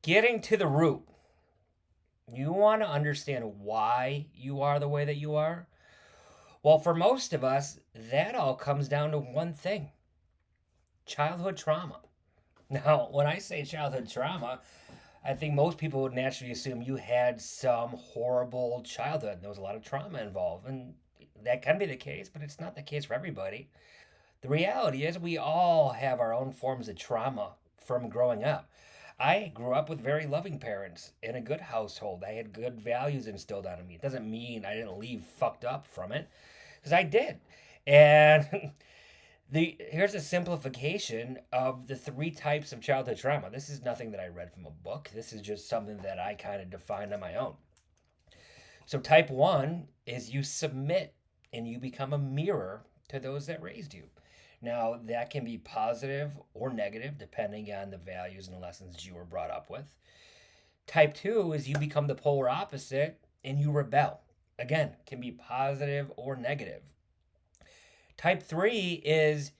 Getting to the root. You want to understand why you are the way that you are? Well, for most of us, that all comes down to one thing: childhood trauma. Now, when I say childhood trauma, I think most people would naturally assume you had some horrible childhood. There was a lot of trauma involved, and that can be the case, but it's not the case for everybody. The reality is, we all have our own forms of trauma from growing up. I grew up with very loving parents in a good household. I had good values instilled on me. It doesn't mean I didn't leave fucked up from it, because I did. And here's a simplification of the three types of childhood trauma. This is nothing that I read from a book. This is just something that I kind of defined on my own. So type 1 is you submit and you become a mirror to those that raised you. Now, that can be positive or negative depending on the values and lessons you were brought up with. Type 2 is you become the polar opposite and you rebel. Again, can be positive or negative. Type 3 is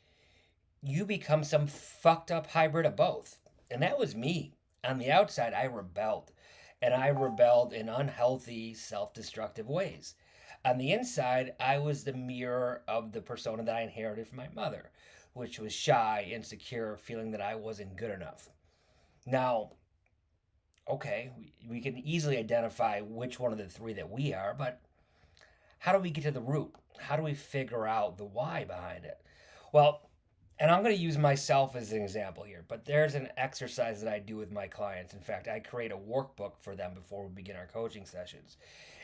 you become some fucked up hybrid of both. And that was me. On the outside, I rebelled. And I rebelled in unhealthy, self destructive ways. On the inside, I was the mirror of the persona that I inherited from my mother, which was shy, insecure, feeling that I wasn't good enough. Now, okay, we can easily identify which one of the three that we are, but how do we get to the root? How do we figure out the why behind it? Well, and I'm going to use myself as an example here, but there's an exercise that I do with my clients. In fact, I create a workbook for them before we begin our coaching sessions.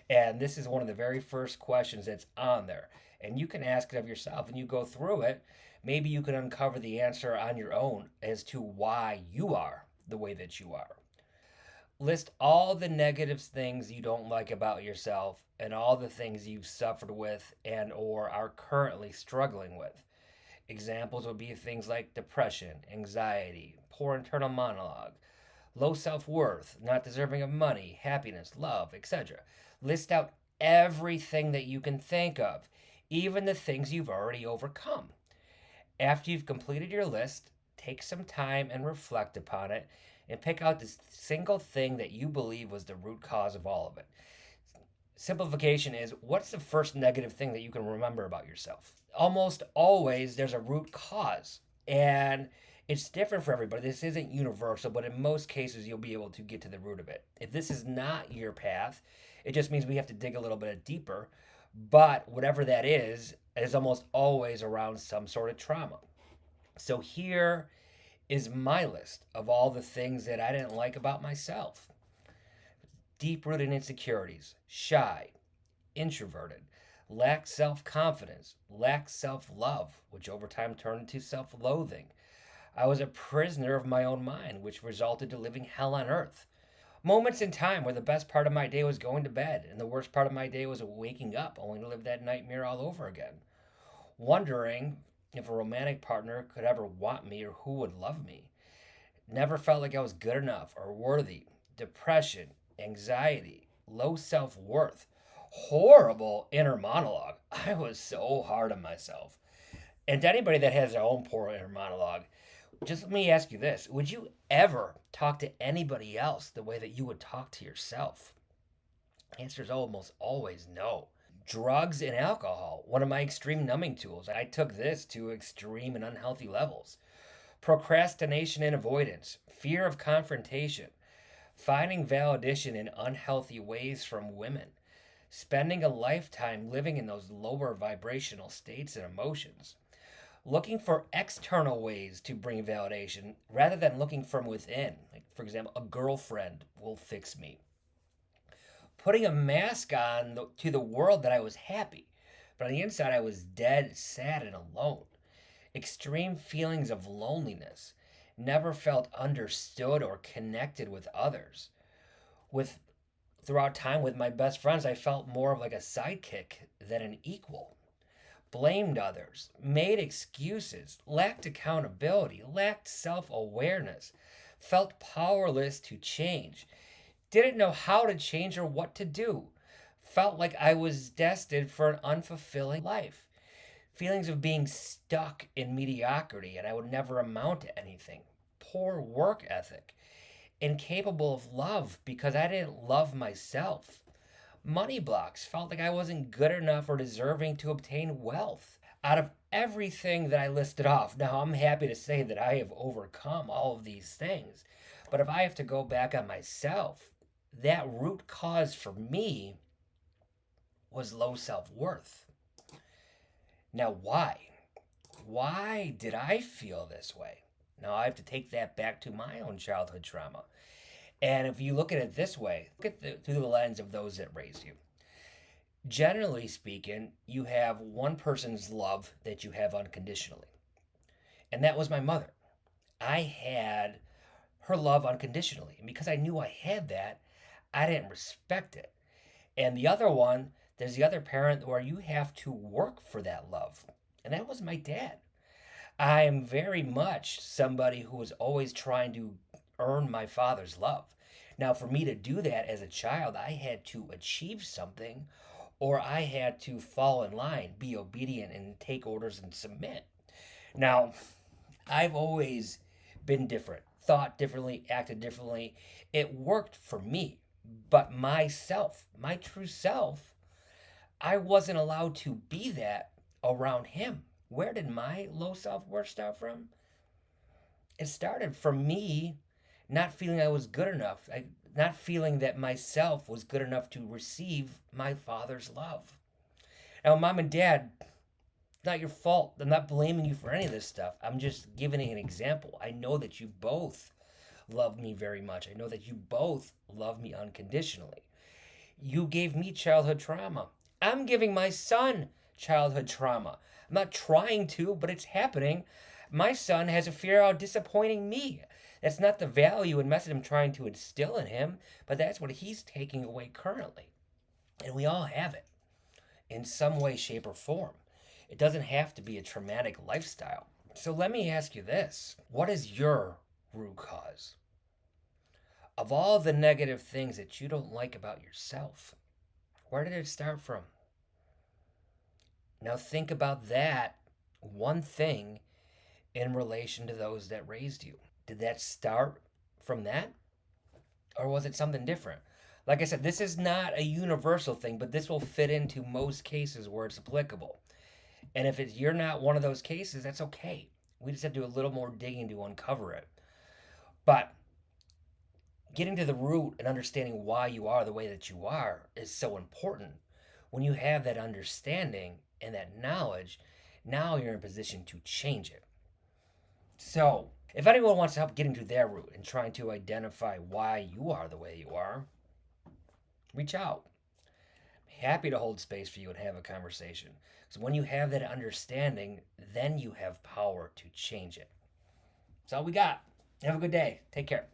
And this is one of the very first questions that's on there. And you can ask it of yourself and you go through it. Maybe you can uncover the answer on your own as to why you are the way that you are. List all the negative things you don't like about yourself and all the things you've suffered with and or are currently struggling with. Examples would be things like depression, anxiety, poor internal monologue, low self worth, not deserving of money, happiness, love, etc. List out everything that you can think of, even the things you've already overcome. After you've completed your list, take some time and reflect upon it and pick out the single thing that you believe was the root cause of all of it. Simplification is, what's the first negative thing that you can remember about yourself? Almost always there's a root cause. And it's different for everybody. This isn't universal, but in most cases, you'll be able to get to the root of it. If this is not your path, it just means we have to dig a little bit deeper. But whatever that is almost always around some sort of trauma. So here is my list of all the things that I didn't like about myself: deep rooted insecurities, shy, introverted, lacked self confidence, lacked self love, which over time turned into self loathing. I was a prisoner of my own mind, which resulted to living hell on earth. Moments in time where the best part of my day was going to bed, and the worst part of my day was waking up only to live that nightmare all over again. Wondering if a romantic partner could ever want me or who would love me. Never felt like I was good enough or worthy. Depression, anxiety, low self worth, horrible inner monologue. I was so hard on myself. And to anybody that has their own poor inner monologue, just let me ask you this: would you ever talk to anybody else the way that you would talk to yourself? The answer is almost always no. Drugs and alcohol, one of my extreme numbing tools. I took this to extreme and unhealthy levels. Procrastination and avoidance, fear of confrontation, finding validation in unhealthy ways from women, spending a lifetime living in those lower vibrational states and emotions, looking for external ways to bring validation rather than looking from within. Like, for example, a girlfriend will fix me. Putting a mask on to the world that I was happy, but on the inside I was dead, sad, and alone. Extreme feelings of loneliness. Never felt understood or connected with others. With Throughout time with my best friends, I felt more of like a sidekick than an equal. Blamed others, made excuses, lacked accountability, lacked self awareness, felt powerless to change, didn't know how to change or what to do, felt like I was destined for an unfulfilling life, feelings of being stuck in mediocrity and I would never amount to anything, poor work ethic, incapable of love because I didn't love myself. Money blocks, felt like I wasn't good enough or deserving to obtain wealth. Out of everything that I listed off, now I'm happy to say that I have overcome all of these things. But if I have to go back on myself, that root cause for me was low self worth. Now, why? Why did I feel this way? Now, I have to take that back to my own childhood trauma. And if you look at it this way, look at through the lens of those that raised you. Generally speaking, you have one person's love that you have unconditionally. And that was my mother. I had her love unconditionally. And because I knew I had that, I didn't respect it. And the other one, there's the other parent where you have to work for that love. And that was my dad. I am very much somebody who was always trying to earn my father's love. Now, for me to do that as a child, I had to achieve something or I had to fall in line, be obedient, and take orders and submit. Now, I've always been different, thought differently, acted differently. It worked for me, but myself, my true self, I wasn't allowed to be that around him. Where did my low self worth start from? It started from me not feeling I was good enough, not feeling that myself was good enough to receive my father's love. Now, mom and dad, it's not your fault. I'm not blaming you for any of this stuff. I'm just giving an example. I know that you both love me very much. I know that you both love me unconditionally. You gave me childhood trauma. I'm giving my son childhood trauma. I'm not trying to, but it's happening. My son has a fear of disappointing me. That's not the value and message I'm trying to instill in him, but that's what he's taking away currently. And we all have it in some way, shape, or form. It doesn't have to be a traumatic lifestyle. So let me ask you this. What is your root cause? Of all the negative things that you don't like about yourself, where did it start from? Now think about that one thing in relation to those that raised you. Did that start from that? Or was it something different? Like I said, this is not a universal thing, but this will fit into most cases where it's applicable. And if you're not one of those cases, that's okay. We just have to do a little more digging to uncover it. But getting to the root and understanding why you are the way that you are is so important. When you have that understanding and that knowledge, now you're in a position to change it. So, if anyone wants to help getting to their root and trying to identify why you are the way you are, reach out. I'm happy to hold space for you and have a conversation. Because when you have that understanding, then you have power to change it. That's all we got. Have a good day. Take care.